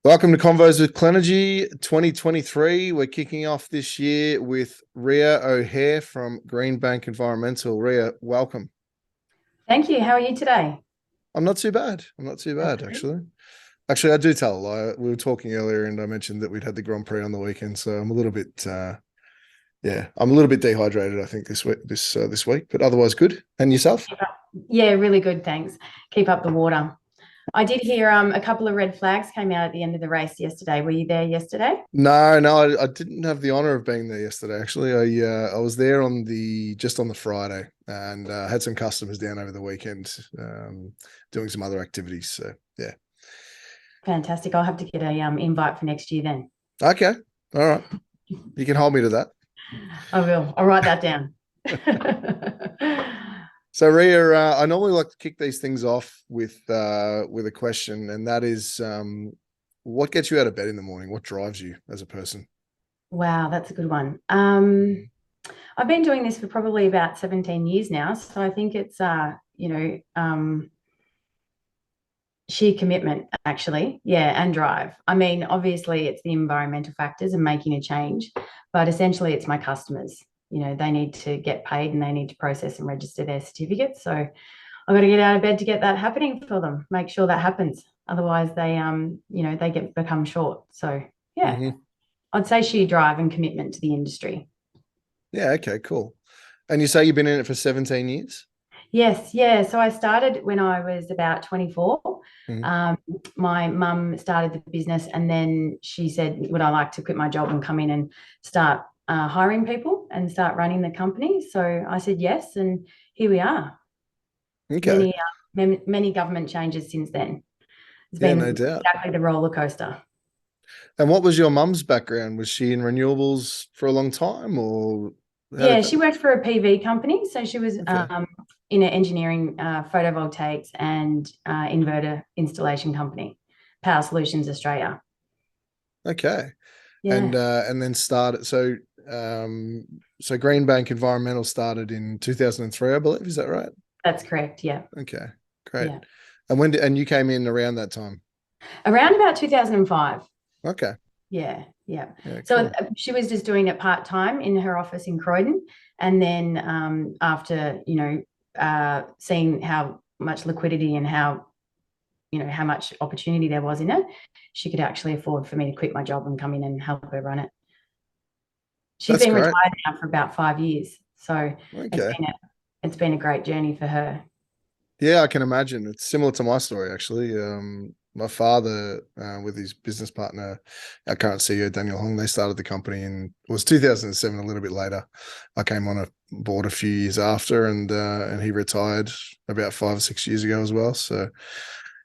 Welcome to Convos with Clenergy 2023. We're kicking off this year with Ria O'Herir from Greenbank Environmental. Ria, welcome. Thank you. How are you today? I'm not too bad. Actually. Actually, I do tell a lie. We were talking earlier and I mentioned that we'd had the Grand Prix on the weekend. So I'm a little bit, I'm a little bit dehydrated, I think, this week, but otherwise good. And yourself? Yeah, really good. Thanks. Keep up the water. I did hear a couple of red flags came out at the end of the race yesterday. Were you there yesterday? No, I didn't have the honor of being there yesterday. Actually, I was there on the Friday and had some customers down over the weekend, doing some other activities. So yeah, Fantastic. I'll have to get a invite for next year then. okay, all right, you can hold me to that. I will. I'll write that down. So Ria, I normally like to kick these things off with a question, and that is, what gets you out of bed in the morning? What drives you as a person? Wow, that's a good one. I've been doing this for probably about 17 years now, so I think it's sheer commitment, actually. Yeah, and drive. I mean, obviously it's the environmental factors and making a change, but essentially it's my customers. They need to get paid and they need to process and register their certificates. So I've got to get out of bed to get that happening for them, make sure that happens. Otherwise they become short. So yeah, I'd say sheer drive and commitment to the industry. Yeah, okay, cool. And you say you've been in it for 17 years? Yes, yeah. So I started when I was about 24. Mm-hmm. My mum started the business and then she said, would I like to quit my job and come in and start hiring people and start running the company? So I said yes, and here we are. Okay. Many government changes since then. It's Yeah, been no doubt. exactly the roller coaster. And what was your mum's background? Was she in renewables for a long time, or how did Yeah, that? she worked for a PV company. So she was Okay. in an engineering, photovoltaics and inverter installation company, Power Solutions Australia. Okay. Yeah, And then started. So Greenbank Environmental started in 2003, I believe. Is that right? that's correct. Yeah, Okay, great. yeah. And you came in around that time? Around about 2005. Okay. Yeah, yeah. Yeah, So cool. she was just doing it part time in her office in Croydon, and then after seeing how much liquidity and how much opportunity there was in it, she could actually afford for me to quit my job and come in and help her run it. She's That's been great. retired now for about 5 years, so it's Okay. been a it's been a great journey for her. Yeah, I can imagine. It's similar to my story, actually. My father, with his business partner, our current CEO, Daniel Hong, they started the company it was 2007, a little bit later. I came on a board a few years after, and he retired about 5 or 6 years ago as well. So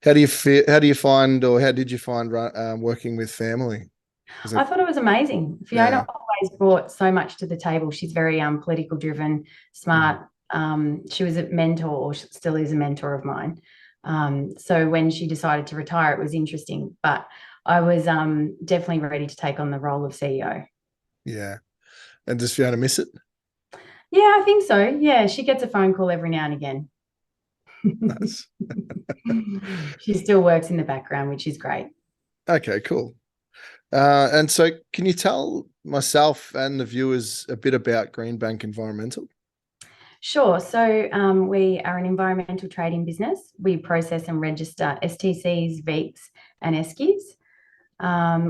how do you feel, how do you find, or how did you find working with family? Is I it, thought it was amazing. yeah. Fiona always brought so much to the table. She's very political driven, Mhm. smart. She was a mentor, or still is a mentor of mine. So when she decided to retire, it was interesting. But I was definitely ready to take on the role of CEO. Yeah. And does Fiona miss it? Yeah, I think so. Yeah, she gets a phone call every now and again. Nice. She still works in the background, which is great. Okay, cool. And so can you tell myself and the viewers a bit about Greenbank Environmental? Sure. So we are an environmental trading business. We process and register STCs, VEEPs, and ESCIs.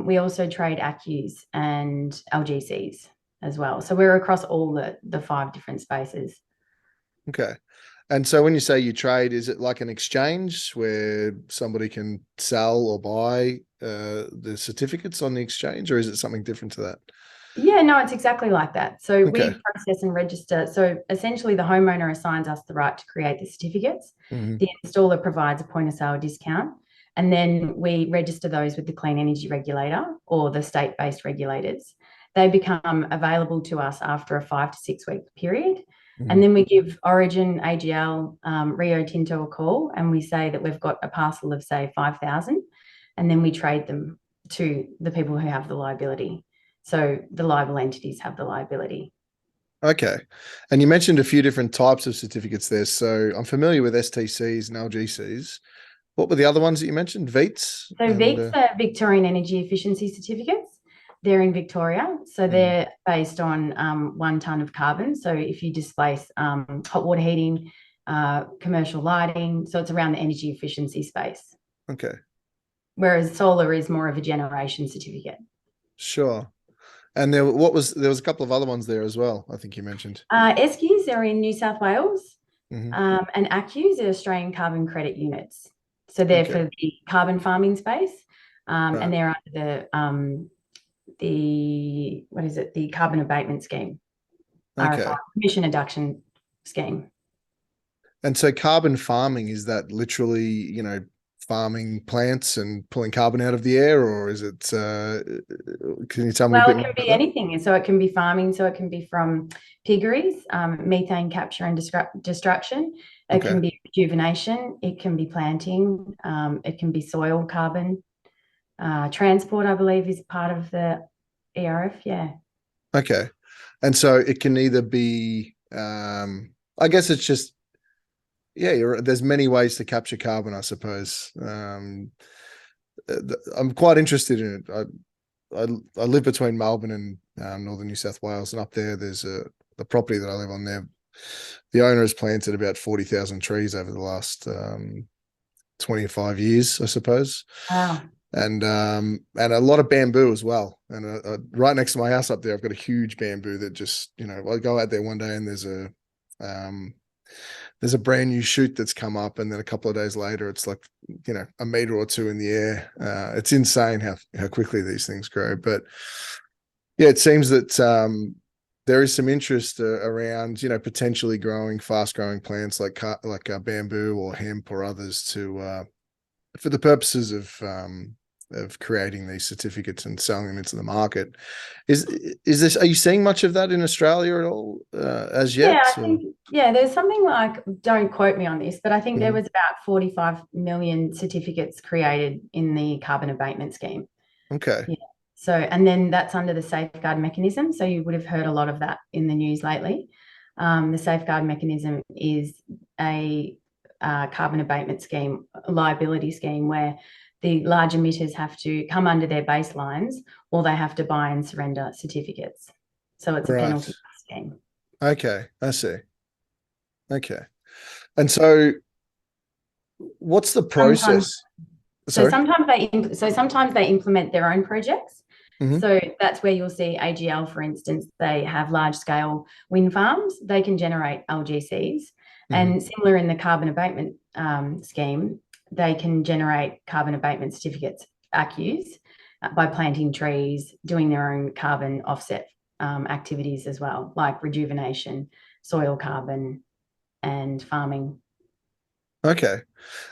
We also trade ACCUs and LGCs as well. So we're across all the five different spaces. Okay. And so when you say you trade, is it like an exchange where somebody can sell or buy the certificates on the exchange, or is it something different to that? Yeah, no, it's exactly like that. So Okay. we process and register. So essentially, the homeowner assigns us the right to create the certificates. Hmm. The installer provides a point of sale discount. And then we register those with the Clean Energy Regulator or the state based regulators. They become available to us after a 5 to 6 week period. Hmm. And then we give Origin, AGL, Rio Tinto a call and we say that we've got a parcel of, say, 5,000. And then we trade them to the people who have the liability. So the liable entities have the liability. Okay. And you mentioned a few different types of certificates there. So I'm familiar with STCs and LGCs. What were the other ones that you mentioned? VEETs So and VEETs are Victorian Energy Efficiency Certificates. They're in Victoria. So they're based on 1 tonne of carbon. So if you displace hot water heating, commercial lighting, so it's around the energy efficiency space. okay, Whereas solar is more of a generation certificate. sure. And there was a couple of other ones there as well, I think you mentioned. ESCUs are in New South Wales, Mm-hmm. and ACCUs are Australian carbon credit units. So they're Okay. for the carbon farming space, Right. and they're under the carbon abatement scheme, Okay. RFI, emission reduction scheme. And so carbon farming, is that literally, farming plants and pulling carbon out of the air, or is it, can you tell me a Well, bit it more can about be that? anything. So it can be farming. So it can be from piggeries, methane capture and destruction. It Okay. can be rejuvenation. It can be planting. It can be soil carbon. Transport, I believe, is part of the ERF. Yeah. Okay. And so it can either be, I guess it's just, yeah, there's many ways to capture carbon, I suppose. I'm quite interested in it. I live between Melbourne and northern New South Wales, and up there, there's the property that I live on there. The owner has planted about 40,000 trees over the last 25 years, I suppose. Wow. And a lot of bamboo as well. And right next to my house up there, I've got a huge bamboo that just, I go out there one day and there's a brand new shoot that's come up, and then a couple of days later, it's like, a meter or two in the air. It's insane how quickly these things grow. But yeah, it seems that there is some interest around, potentially growing fast-growing plants like bamboo or hemp or others to for the purposes of creating these certificates and selling them into the market. Are you seeing much of that in Australia at all as yet? Yeah, I think, there's something like, don't quote me on this, but I think there was about 45 million certificates created in the carbon abatement scheme. Okay. Yeah. So, and then that's under the safeguard mechanism. So you would have heard a lot of that in the news lately. The safeguard mechanism is a carbon abatement scheme, a liability scheme, where the large emitters have to come under their baselines, or they have to buy and surrender certificates. So it's a penalty scheme. Okay, I see. Okay. And so what's the process? Sorry? Sometimes they implement their own projects. Mm-hmm. So that's where you'll see AGL, for instance, they have large scale wind farms. They can generate LGCs. And similar in the carbon abatement scheme, they can generate carbon abatement certificates, ACCUs, by planting trees, doing their own carbon offset activities as well, like rejuvenation, soil carbon, and farming. Okay.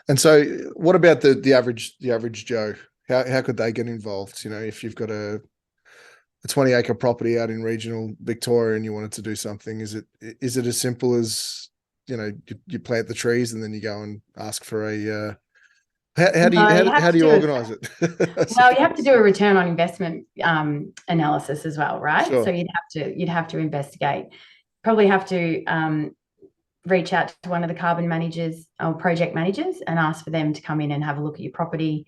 And so what about the average Joe? How could they get involved? If you've got a 20-acre property out in regional Victoria and you wanted to do something, is it as simple as, you plant the trees and then you go and ask for a how do you organize it? Well, you have to do a return on investment analysis as well, right? Sure. So you'd have to investigate. Probably have to reach out to one of the carbon managers or project managers and ask for them to come in and have a look at your property.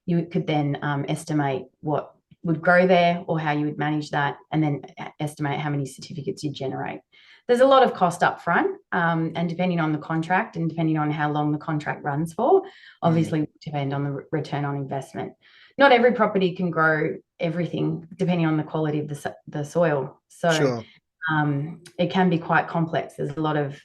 You could then estimate what would grow there or how you would manage that, and then estimate how many certificates you generate. There's a lot of cost up front, and depending on the contract and depending on how long the contract runs for, obviously depend on the return on investment. Not every property can grow everything depending on the quality of the soil. So sure. It can be quite complex. There's a lot of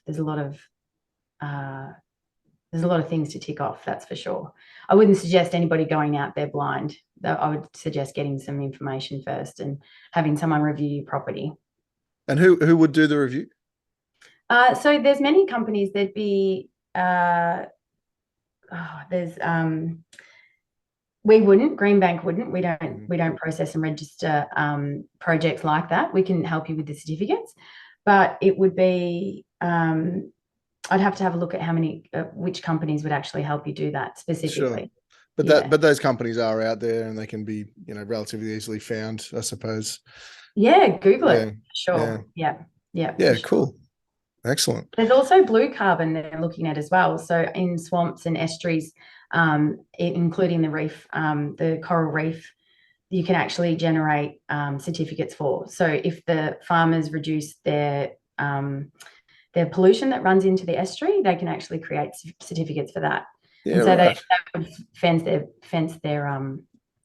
things to tick off, that's for sure. I wouldn't suggest anybody going out there blind. I would suggest getting some information first and having someone review your property. And who would do the review? So there's many companies. There'd be we wouldn't, Greenbank wouldn't. We don't process and register projects like that. We can help you with the certificates, but it would be I'd have to have a look at which companies would actually help you do that specifically. Sure. But those companies are out there and they can be, relatively easily found, I suppose. Yeah, Google it. Sure. Yeah. Yeah, cool. Excellent. There's also blue carbon they're looking at as well. So in swamps and estuaries, including the reef, the coral reef, you can actually generate certificates for. So if the farmers reduce their pollution that runs into the estuary, they can actually create certificates for that. Yeah, And so right. they would fence their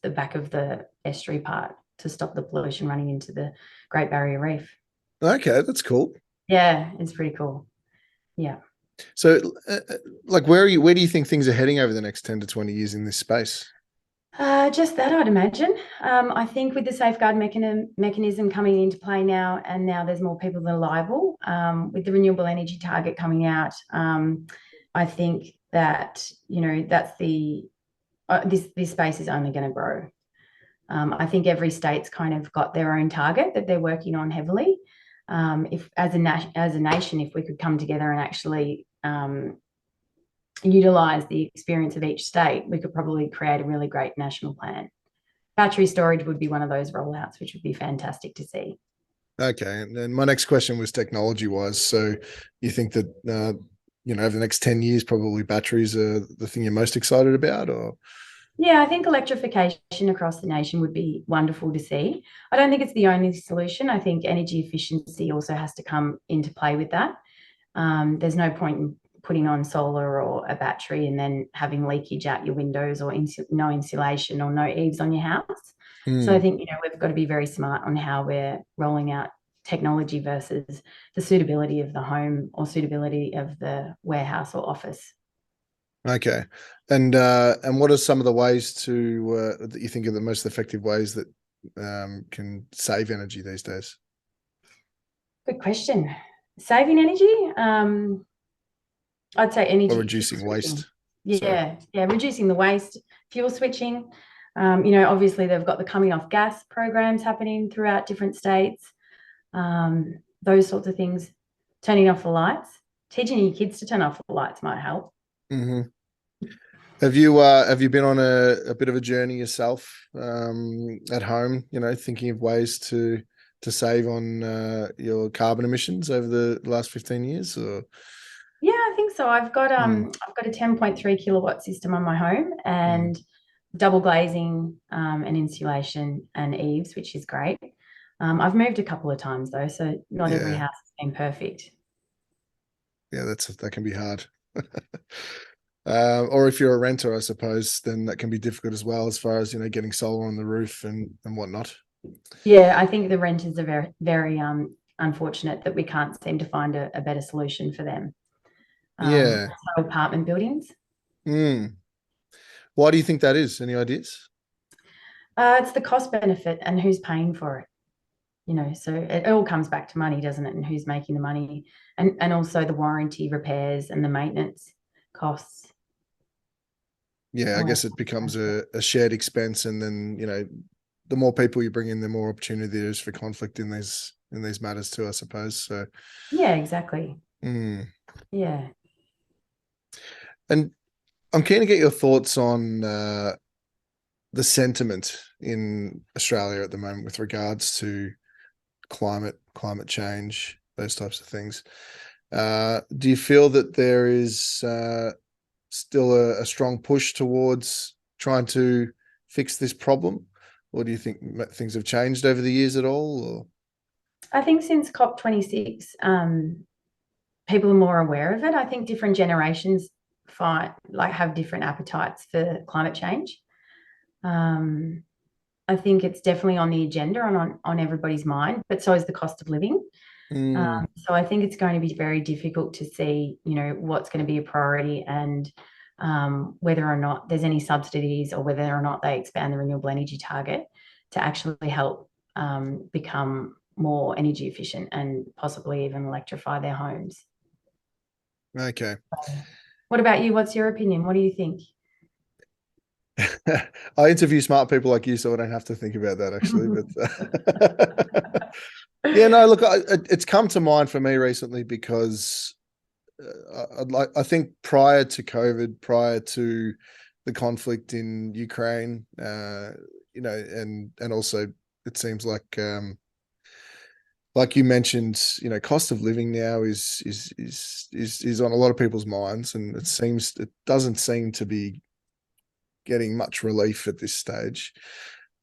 the back of the estuary part to stop the pollution running into the Great Barrier Reef. Okay, that's cool. Yeah, it's pretty cool. Yeah. So, like, where do you think things are heading over the next 10 to 20 years in this space? Just that, I'd imagine. I think with the safeguard mechanism coming into play now, and now there's more people that are liable, with the renewable energy target coming out, I think that, that's this space is only going to grow. I think every state's kind of got their own target that they're working on heavily. If as a nation, if we could come together and actually utilize the experience of each state, we could probably create a really great national plan. Battery storage would be one of those rollouts, which would be fantastic to see. Okay, and then my next question was technology wise. So, you think that over the next 10 years, probably batteries are the thing you're most excited about, or? Yeah, I think electrification across the nation would be wonderful to see. I don't think it's the only solution. I think energy efficiency also has to come into play with that. There's no point in putting on solar or a battery and then having leakage out your windows or no insulation or no eaves on your house. So I think, we've got to be very smart on how we're rolling out technology versus the suitability of the home or suitability of the warehouse or office. Okay, and what are some of the ways that you think are the most effective ways that can save energy these days? Good question. Saving energy, I'd say Or energy fuel reducing switching. waste? Sorry. Yeah, reducing the waste, fuel switching. Obviously they've got the coming off gas programs happening throughout different states. Those sorts of things. Turning off the lights, teaching your kids to turn off the lights might help. Mm-hmm. Have you been on a bit of a journey yourself at home? Thinking of ways to save on your carbon emissions over the last 15 years, or? Yeah, I think so. I've got a 10.3 kilowatt system on my home and double glazing and insulation and eaves, which is great. I've moved a couple of times though, so not every house has been perfect. Yeah, that can be hard. Or if you're a renter, I suppose, then that can be difficult as well, as far as getting solar on the roof and whatnot. Yeah, I think the renters are very, very unfortunate that we can't seem to find a better solution for them. Yeah. So apartment buildings. Mm. Why do you think that is? Any ideas? It's the cost benefit and who's paying for it. So it all comes back to money, doesn't it? And who's making the money, and also the warranty repairs and the maintenance costs. Yeah, I guess it becomes a shared expense, and then the more people you bring in, the more opportunity there is for conflict in these matters too, I suppose. So Yeah, exactly. Yeah. And I'm keen to get your thoughts on the sentiment in Australia at the moment with regards to climate change, those types of things. Do you feel that there is still a strong push towards trying to fix this problem, or do you think things have changed over the years at all? Or? I think since COP26, people are more aware of it. I think different generations have different appetites for climate change. I think it's definitely on the agenda and on everybody's mind, but so is the cost of living. So I think it's going to be very difficult to see, what's going to be a priority and whether or not there's any subsidies or whether or not they expand the renewable energy target to actually help become more energy efficient and possibly even electrify their homes. Okay. What about you? What's your opinion? What do you think? I interview smart people like you, so I don't have to think about that actually. But yeah, no, look, it's come to mind for me recently because I think prior to COVID, prior to the conflict in Ukraine, and also it seems like like you mentioned, cost of living now is on a lot of people's minds, and it doesn't seem to be getting much relief at this stage.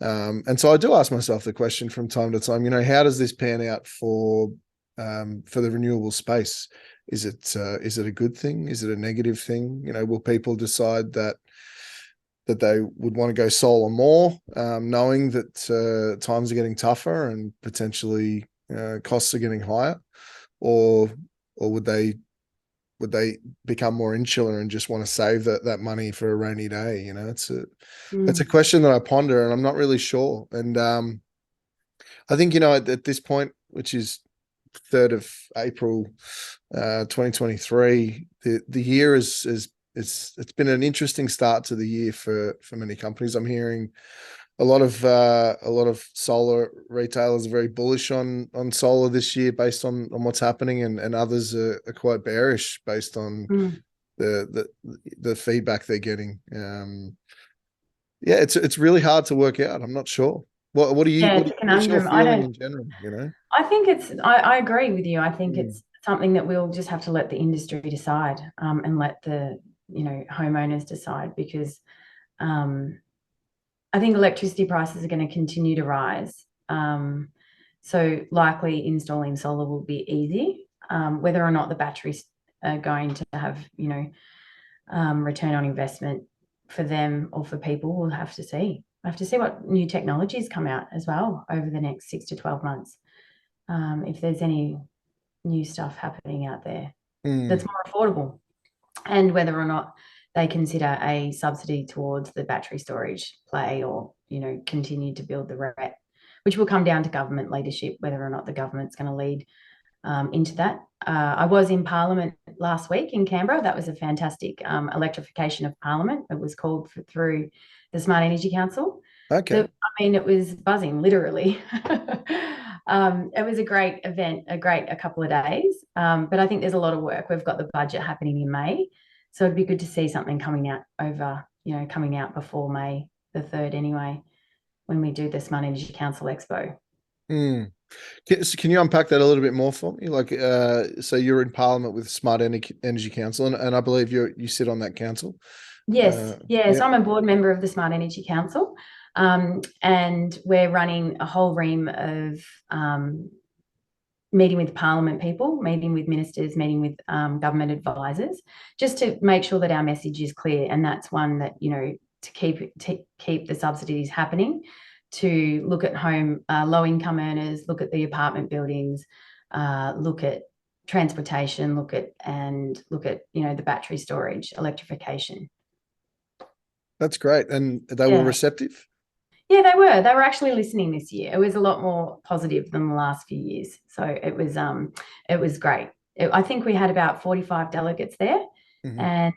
And so I do ask myself the question from time to time, how does this pan out for the renewable space? Is it a good thing? Is it a negative thing? Will people decide that they would want to go solar more, knowing that times are getting tougher and potentially costs are getting higher, or would they become more insular and just want to save that money for a rainy day? It's a question that I ponder, and I'm not really sure. And I think at this point, which is 3rd of April, 2023, the year it's been an interesting start to the year for many companies. I'm hearing a lot of solar retailers are very bullish on solar this year based on what's happening, and others are quite bearish based on the feedback they're getting. Yeah, it's really hard to work out. I'm not sure. What do you Yeah, it's a what's your conundrum. feeling in general? I think I agree with you. I think Mm. it's something that we'll just have to let the industry decide, and let the, homeowners decide, because I think electricity prices are going to continue to rise. So likely installing solar will be easy. Whether or not the batteries are going to have, return on investment for them or for people, we'll have to see. I have to see what new technologies come out as well over the next 6 to 12 months. If there's any new stuff happening out there that's more affordable, and whether or not they consider a subsidy towards the battery storage play, or continue to build the RET, which will come down to government leadership, whether or not the government's going to lead into that. I was in Parliament last week in Canberra. That was a fantastic electrification of Parliament. It was called through the Smart Energy Council. Okay. It was buzzing, literally. It was a great event, a couple of days. But I think there's a lot of work. We've got the budget happening in May, so it'd be good to see something coming out before May the 3rd anyway, when we do the Smart Energy Council Expo. Can you unpack that a little bit more for me? Like, so you're in Parliament with Smart Energy Council, and I believe you sit on that council. Yes. Yeah. So I'm a board member of the Smart Energy Council, and we're running a whole ream of meeting with Parliament people, meeting with ministers, meeting with government advisors, just to make sure that our message is clear. And that's one that, to keep the subsidies happening, to look at low-income earners, look at the apartment buildings, look at transportation, look at the battery storage, electrification. That's great. And they were Yeah. receptive? Yeah, they were. They were actually listening this year. It was a lot more positive than the last few years. So it was great. I think we had about 45 delegates there. And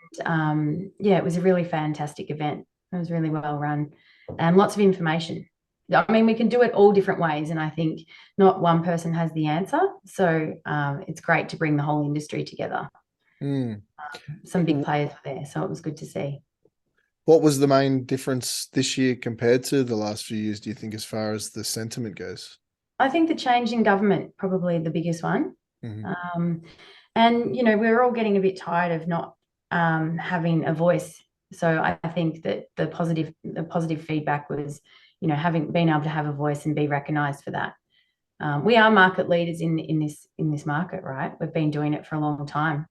it was a really fantastic event. It was really well run, and lots of information. I mean, we can do it all different ways, and I think not one person has the answer. So it's great to bring the whole industry together. Some big players were there, so it was good to see. What was the main difference this year compared to the last few years, do you think, as far as the sentiment goes? I think the change in government, probably the biggest one. And, we're all getting a bit tired of not having a voice. So I think that the positive feedback was, being able to have a voice and be recognised for that. We are market leaders in this market, right? We've been doing it for a long time,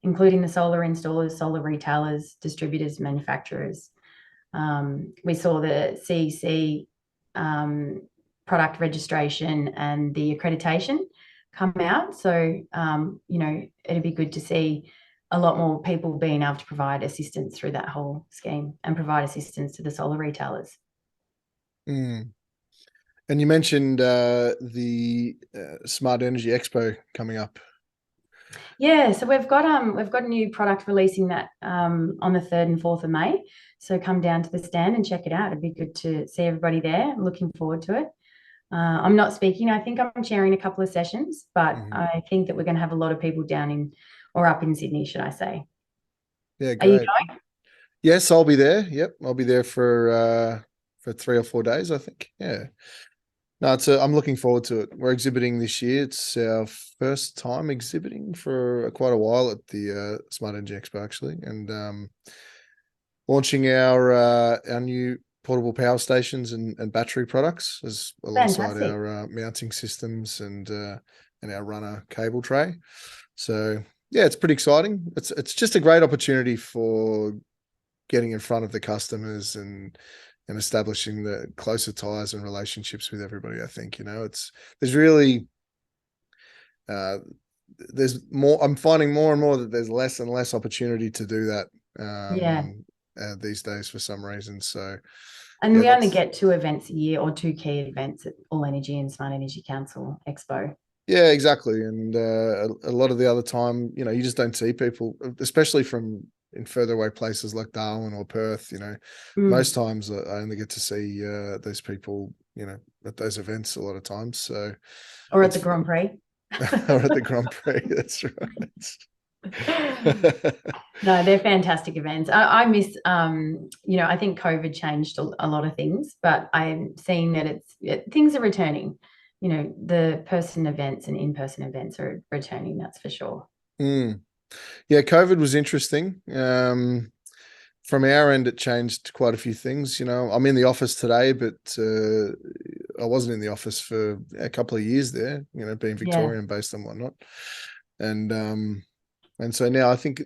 including the solar installers, solar retailers, distributors, manufacturers. We saw the CEC product registration and the accreditation come out. So, it'd be good to see a lot more people being able to provide assistance through that whole scheme and provide assistance to the solar retailers. And you mentioned the Smart Energy Expo coming up. Yeah, so we've got a new product releasing that on the 3rd and 4th of May. So come down to the stand and check it out. It'd be good to see everybody there. I'm looking forward to it. I'm not speaking. I think I'm chairing a couple of sessions, but I think that we're going to have a lot of people down up in Sydney, should I say? Yeah, Are you great. going? Yes, I'll be there. Yep, I'll be there for 3 or 4 days, I think. Yeah. No, I'm looking forward to it. We're exhibiting this year. It's our first time exhibiting for quite a while at the Smart Energy Expo, actually, and launching our new portable power stations and battery products as alongside Fantastic. our mounting systems and our runner cable tray. So yeah, it's pretty exciting. It's just a great opportunity for getting in front of the customers and establishing the closer ties and relationships with everybody. I think, there's really there's more. I'm finding more and more that there's less and less opportunity to do that Yeah. these days for some reason. So And yeah, we only get 2 events a year, or 2 key events at All Energy and Smart Energy Council Expo. yeah, exactly. And a lot of the other time, you just don't see people, especially from in further away places like Darwin or Perth. Most times I only get to see those people, at those events a lot of times. So Or at it's the Grand Prix. or at the Grand Prix. That's right. No, they're fantastic events. I miss, I think COVID changed a lot of things, but I'm seeing that things are returning. The person events and in-person events are returning, that's for sure. Mm. Yeah, COVID was interesting. From our end, it changed quite a few things. I'm in the office today, but I wasn't in the office for a couple of years there, being Victorian based and whatnot. And so now I think,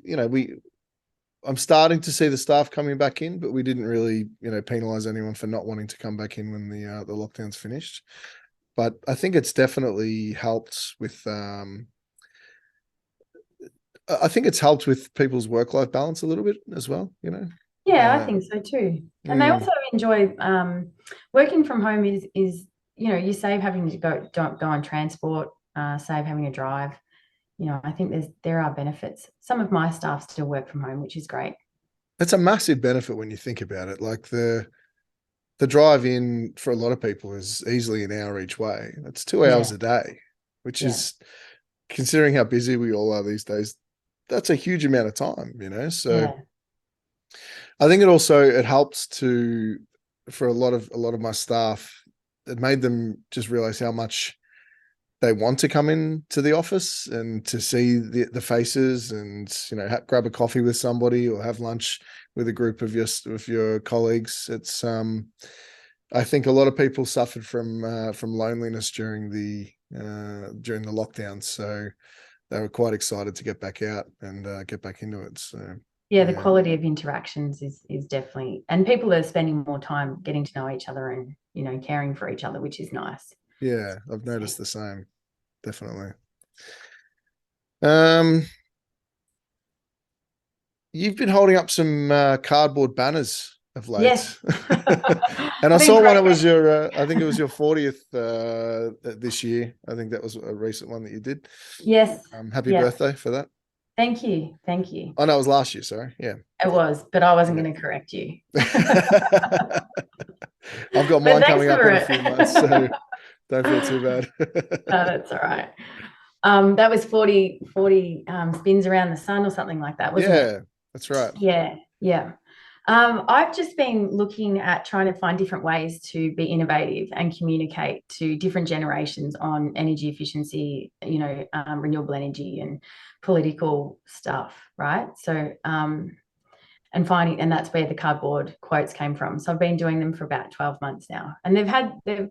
I'm starting to see the staff coming back in, but we didn't really, penalize anyone for not wanting to come back in when the lockdown's finished. But I think it's definitely helped with, I think it's helped with people's work-life balance a little bit as well, Yeah, I think so too. And they also enjoy working from home is you save having to go on transport, save having to drive. I think there are benefits. Some of my staff still work from home, which is great. That's a massive benefit when you think about it. Like the drive in for a lot of people is easily an hour each way. That's 2 hours a day, which is, considering how busy we all are these days, that's a huge amount of time, So I think it helps for a lot of my staff. It made them just realize how much they want to come in to the office and to see the faces and, grab a coffee with somebody or have lunch with a group of your colleagues. It's, I think a lot of people suffered from loneliness during the lockdown. So they were quite excited to get back out and get back into it. So the quality of interactions is definitely, and people are spending more time getting to know each other and, caring for each other, which is nice. Yeah, I've noticed the same. Definitely. You've been holding up some cardboard banners of late. Yes. And I saw one. I think it was your 40th this year. I think that was a recent one that you did. Yes. Happy birthday for that. Thank you. Thank you. Oh, no, it was last year. Sorry. Yeah. It was, but I wasn't going to correct you. I've got mine coming up in a few months, so don't feel too bad. No, that's all right. That was 40 spins around the sun or something like that, wasn't it? Yeah, that's right. Yeah. I've just been looking at trying to find different ways to be innovative and communicate to different generations on energy efficiency, renewable energy and political stuff, right? So, and that's where the cardboard quotes came from. So I've been doing them for about 12 months now, and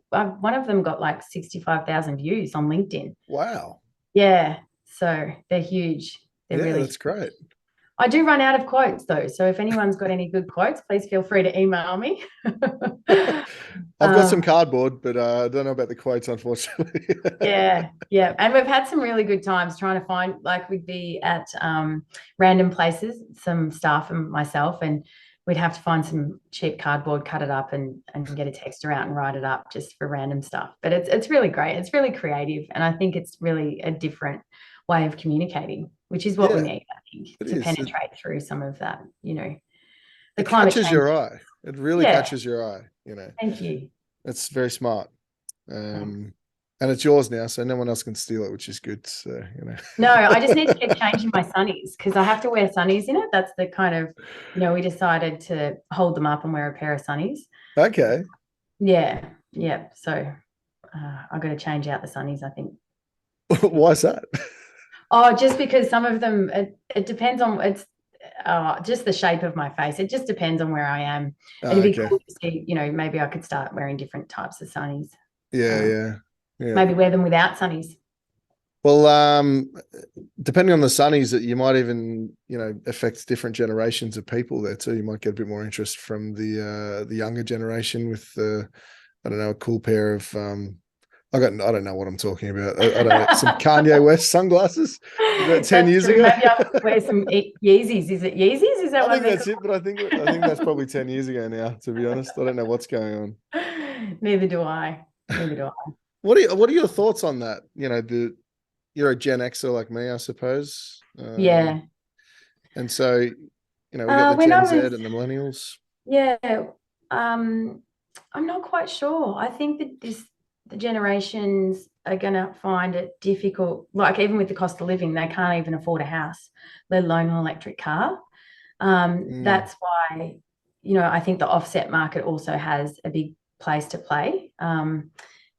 one of them got like 65,000 views on LinkedIn. Wow. Yeah, so they're huge. They're really that's great. I do run out of quotes though, so if anyone's got any good quotes, please feel free to email me. I've got some cardboard, but I don't know about the quotes, unfortunately. Yeah, and we've had some really good times trying to find, like we'd be at random places, some staff and myself, and we'd have to find some cheap cardboard, cut it up and get a texter out and write it up just for random stuff. But it's really great. It's really creative, and I think it's really a different way of communicating, which is what we need, I think, to penetrate through some of that, the climate change. Catches your eye. It really catches your eye, Thank you. It's very smart. And it's yours now, so no one else can steal it, which is good. So, No, I just need to keep changing my sunnies because I have to wear sunnies in it. That's the kind of, we decided to hold them up and wear a pair of sunnies. Okay. Yeah. So I've got to change out the sunnies, I think. Why is that? Oh, just because some of them, it depends on, it's just the shape of my face. It just depends on where I am. It'd be Okay. cool to see, maybe I could start wearing different types of sunnies. Yeah. Maybe wear them without sunnies. Well, depending on the sunnies, that you might even, affect different generations of people there too. You might get a bit more interest from the younger generation with I don't know, a cool pair of I don't know what I'm talking about. I don't know, some Kanye West sunglasses about 10 years true. ago. Maybe I could wear some Yeezys. Is it Yeezys? Is that I what think they're that's it, but I think that's probably 10 years ago now, to be honest. I don't know what's going on? Neither do I. What are your thoughts on that? You're a Gen Xer like me, I suppose. Yeah. And so, we got the When Gen Z and the millennials. Yeah. I'm not quite sure. I think that the generations are going to find it difficult. Like, even with the cost of living, they can't even afford a house, let alone an electric car. That's why, I think the offset market also has a big place to play,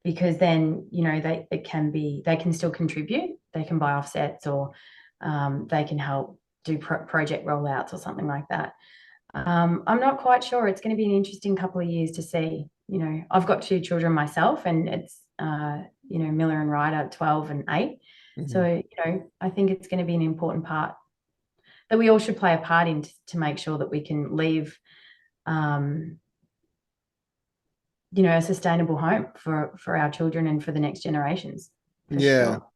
because then, they can still contribute. They can buy offsets, or they can help do project rollouts or something like that. I'm not quite sure. It's going to be an interesting couple of years to see. I've got 2 children myself, and it's Miller and Ryder, 12 and 8. So I think it's going to be an important part that we all should play a part in, to make sure that we can leave a sustainable home for our children and for the next generations. Yeah. Sure.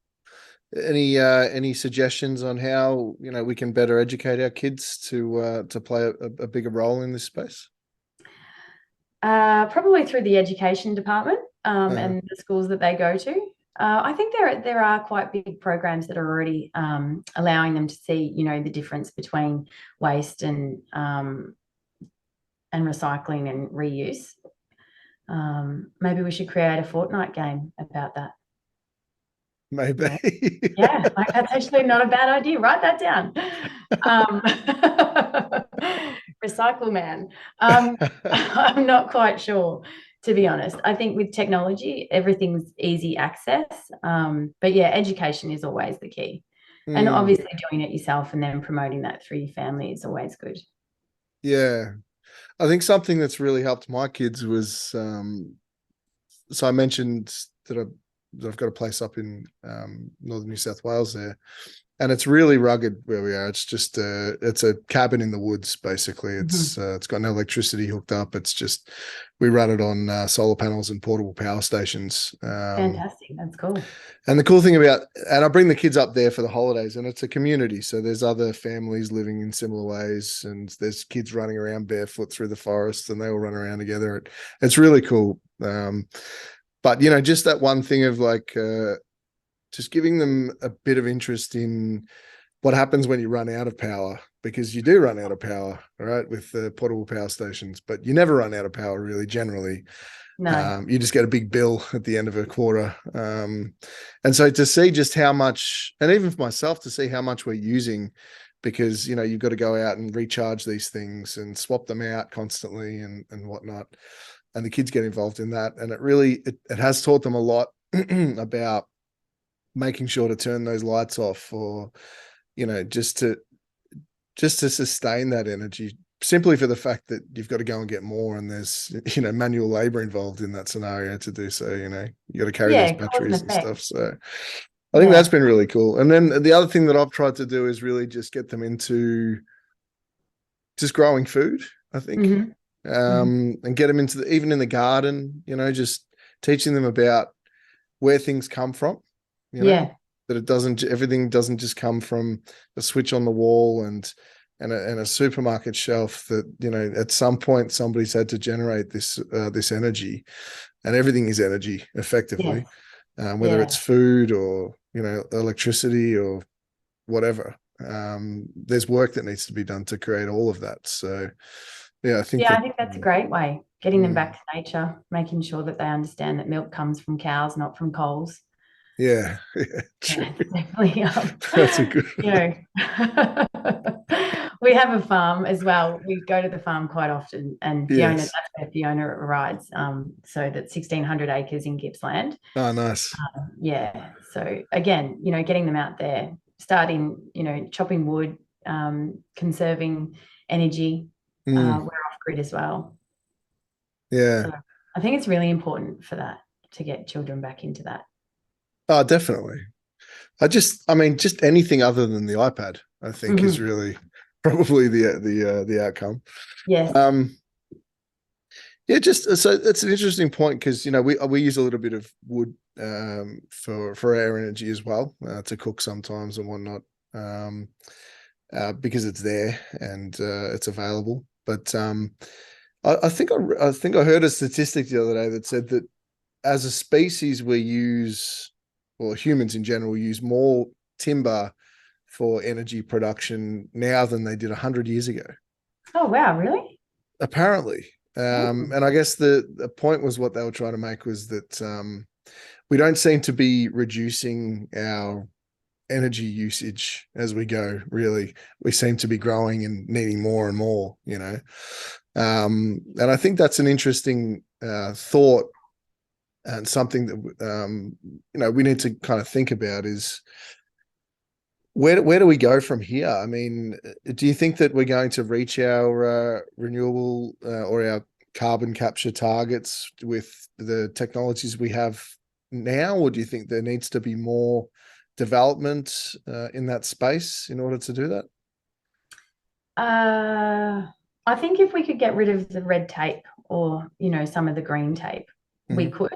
Any suggestions on how we can better educate our kids to play a bigger role in this space? Probably through the education department and the schools that they go to. I think there are quite big programs that are already allowing them to see, the difference between waste and recycling and reuse. Maybe we should create a Fortnite game about that. Maybe. Yeah, like, that's actually not a bad idea. Write that down. Recycle man. I'm not quite sure, to be honest. I think with technology, everything's easy access. But yeah, education is always the key. And obviously doing it yourself and then promoting that through your family is always good. Yeah. I think something that's really helped my kids was, so I mentioned that I've got a place up in northern New South Wales there, and it's really rugged where we are. It's just it's a cabin in the woods, basically. It's got no electricity hooked up. It's just, we run it on solar panels and portable power stations. Fantastic. That's cool. And the cool thing about, and I bring the kids up there for the holidays, and it's a community. So there's other families living in similar ways, and there's kids running around barefoot through the forest, and they all run around together. It's really cool. But, just that one thing of like, just giving them a bit of interest in what happens when you run out of power, because you do run out of power, right, with the portable power stations, but you never run out of power really, generally. No. You just get a big bill at the end of a quarter. And so to see just how much, and even for myself, to see how much we're using, because, you've got to go out and recharge these things and swap them out constantly and whatnot. And the kids get involved in that. And it really, it has taught them a lot about making sure to turn those lights off, or, just to sustain that energy, simply for the fact that you've got to go and get more, and there's, manual labor involved in that scenario to do so. You got to carry those batteries and stuff. So I think that's been really cool. And then the other thing that I've tried to do is really just get them into just growing food, I think. And get them into even in the garden, just teaching them about where things come from, that everything doesn't just come from a switch on the wall and a supermarket shelf, that, at some point somebody's had to generate this energy, and everything is energy effectively, whether it's food or, electricity or whatever. There's work that needs to be done to create all of that. So I think that's a great way, getting them back to nature, making sure that they understand that milk comes from cows, not from coals. True. Definitely. That's a good. We have a farm as well. We go to the farm quite often, and Fiona, Yes. that's where Fiona rides. So that's 1,600 acres in Gippsland. Oh, nice. Yeah. So again, getting them out there, starting, chopping wood, conserving energy. Mm, We're off grid as well. yeah. So I think it's really important for that to get children back into that. Oh, definitely. I mean, just anything other than the iPad, I think is Mhm. really probably the outcome. Yes. Um, yeah, just so it's an interesting point because we use a little bit of wood for our energy as well to cook sometimes and whatnot because it's there and it's available. But I think I heard a statistic the other day that said that as a species we use, or humans in general use more timber for energy production now than they did 100 years ago. Oh, wow. Really? Apparently. Mm. And I guess the point was what they were trying to make was that we don't seem to be reducing our energy usage as we go, really. We seem to be growing and needing more and more, And I think that's an interesting thought and something that we need to kind of think about is where do we go from here? I mean, do you think that we're going to reach our renewable or our carbon capture targets with the technologies we have now, or do you think there needs to be more development in that space in order to do that? I think if we could get rid of the red tape or, some of the green tape, we Mm-hmm. could.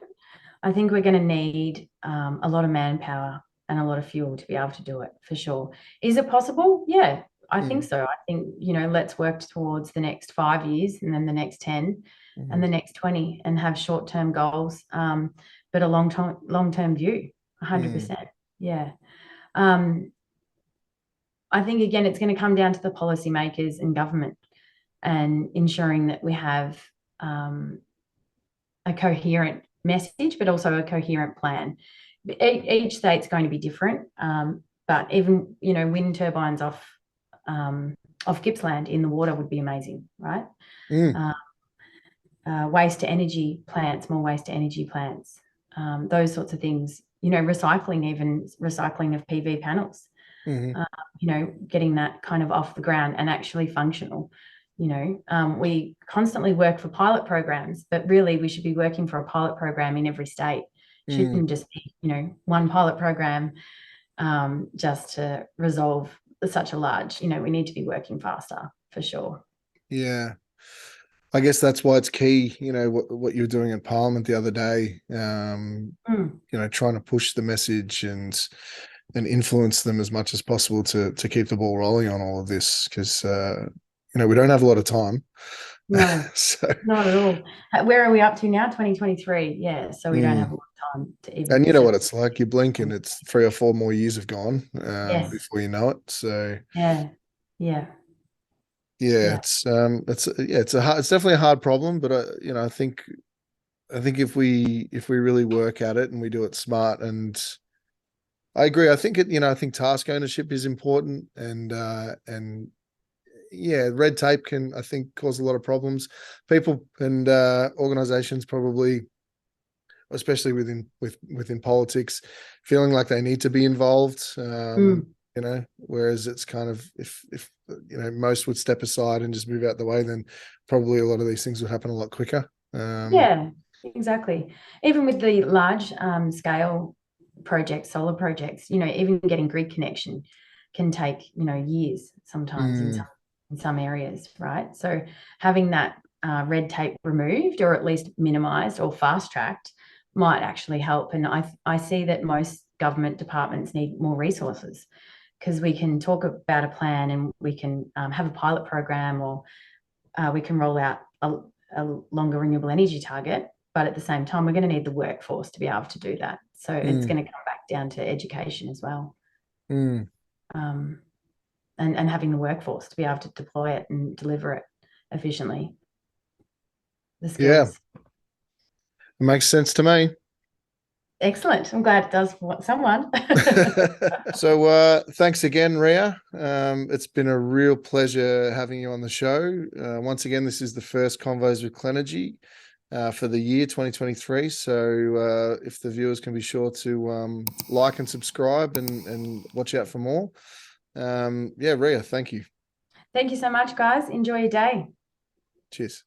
I think we're going to need a lot of manpower and a lot of fuel to be able to do it for sure. Is it possible? Yeah, I think so. I think, let's work towards the next 5 years and then the next 10 Mm-hmm. and the next 20 and have short-term goals, but a long-term view, Mm, 100%. Yeah. Um, I think, again, it's going to come down to the policymakers and government and ensuring that we have a coherent message, but also a coherent plan. Each state's going to be different, but even wind turbines off Gippsland in the water would be amazing, right? mm, Uh, waste to energy plants, more waste to energy plants, those sorts of things. Recycling, even recycling of PV panels. mm, Uh, getting that kind of off the ground and actually functional. We constantly work for pilot programs, but really we should be working for a pilot program in every state. mm. Shouldn't just be, one pilot program just to resolve such a large, we need to be working faster for sure. Yeah. I guess that's why it's key, what you were doing in Parliament the other day, Mm. trying to push the message and influence them as much as possible to keep the ball rolling on all of this because we don't have a lot of time. No, So not at all. Where are we up to now? 2023. Yeah. So we don't have a mm. lot of time to even And you know what settle. it's like. You blink and it's 3 or 4 more years have gone Yes. before you know it. So Yeah. Yeah. yeah, Yeah. it's definitely a hard problem, but I think if we really work at it and we do it smart, and I agree. I think I think task ownership is important, and yeah, red tape can, I think, cause a lot of problems. People and organizations probably, especially within politics, feeling like they need to be involved. Mm. Whereas it's kind of if most would step aside and just move out the way, then probably a lot of these things would happen a lot quicker. Yeah, exactly. Even with the large scale projects, solar projects, even getting grid connection can take, years sometimes mm, in some areas, right? So having that red tape removed or at least minimized or fast tracked might actually help. And I see that most government departments need more resources because we can talk about a plan and we can have a pilot program or we can roll out a longer renewable energy target, but at the same time, we're going to need the workforce to be able to do that. So it's mm, going to come back down to education as well, mm. um, and having the workforce to be able to deploy it and deliver it efficiently. The Yeah, skills. it makes sense to me. Excellent. I'm glad it does for someone. So thanks again, Ria. It's been a real pleasure having you on the show. Once again, this is the first Convos with Clenergy for the year 2023. So if the viewers can be sure to like and subscribe and watch out for more. Yeah, Ria, thank you. Thank you so much, guys. Enjoy your day. Cheers.